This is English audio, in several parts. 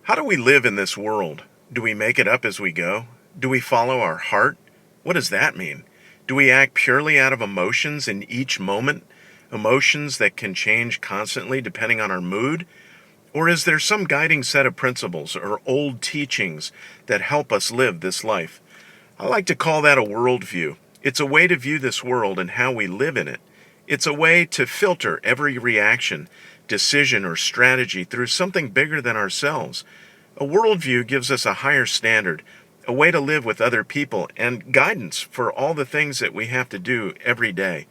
How do we live in this world? Do we make it up as we go? Do we follow our heart? What does that mean? Do we act purely out of emotions in each moment? Emotions that can change constantly depending on our mood? Or is there some guiding set of principles or old teachings that help us live this life? I like to call that a worldview. It's a way to view this world and how we live in it. It's a way to filter every reaction, decision, or strategy through something bigger than ourselves. A worldview gives us a higher standard, a way to live with other people, and guidance for all the things that we have to do every day.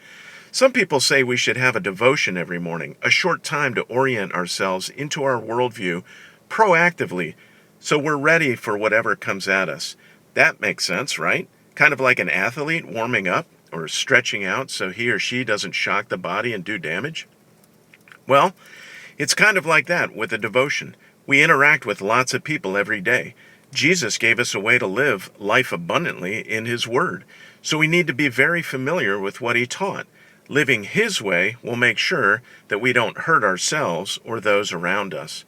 Some people say we should have a devotion every morning, a short time to orient ourselves into our worldview proactively so we're ready for whatever comes at us. That makes sense, right? Kind of like an athlete warming up or stretching out so he or she doesn't shock the body and do damage. Well, it's kind of like that with a devotion. We interact with lots of people every day. Jesus gave us a way to live life abundantly in His Word, so we need to be very familiar with what He taught. Living His way will make sure that we don't hurt ourselves or those around us.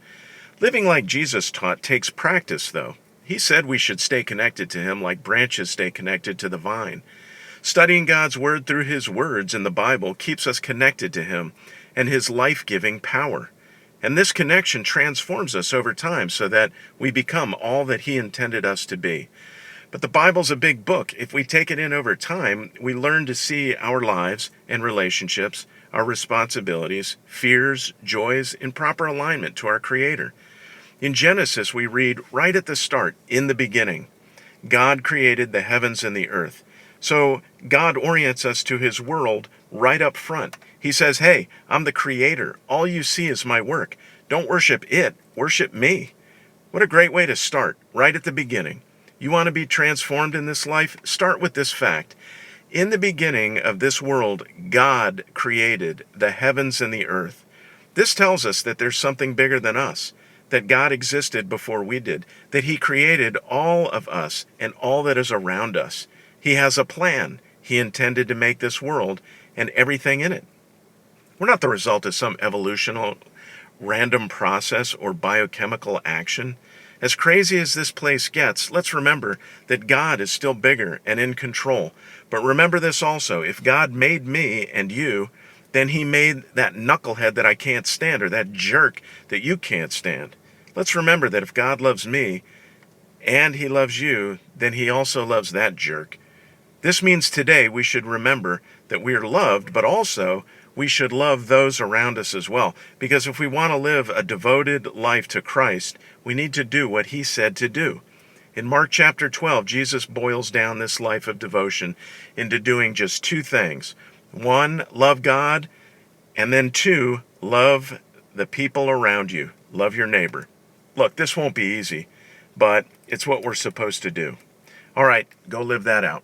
Living like Jesus taught takes practice, though. He said we should stay connected to Him like branches stay connected to the vine. Studying God's Word through His words in the Bible keeps us connected to Him and His life-giving power. And this connection transforms us over time so that we become all that He intended us to be. But the Bible's a big book. If we take it in over time, we learn to see our lives and relationships, our responsibilities, fears, joys, in proper alignment to our Creator. In Genesis, we read right at the start, in the beginning, God created the heavens and the earth. So God orients us to His world right up front. He says, hey, I'm the Creator. All you see is my work. Don't worship it, worship me. What a great way to start, right at the beginning. You want to be transformed in this life? Start with this fact. In the beginning of this world, God created the heavens and the earth. This tells us that there's something bigger than us, that God existed before we did, that He created all of us and all that is around us. He has a plan. He intended to make this world and everything in it. We're not the result of some evolutional random process or biochemical action. As crazy as this place gets, let's remember that God is still bigger and in control. But remember this also, if God made me and you, then He made that knucklehead that I can't stand or that jerk that you can't stand. Let's remember that if God loves me and He loves you, then He also loves that jerk. This means today we should remember that we are loved, but also we should love those around us as well. Because if we want to live a devoted life to Christ, we need to do what He said to do. In Mark chapter 12, Jesus boils down this life of devotion into doing just two things. One, love God, and then two, love the people around you. Love your neighbor. Look, this won't be easy, but it's what we're supposed to do. All right, go live that out.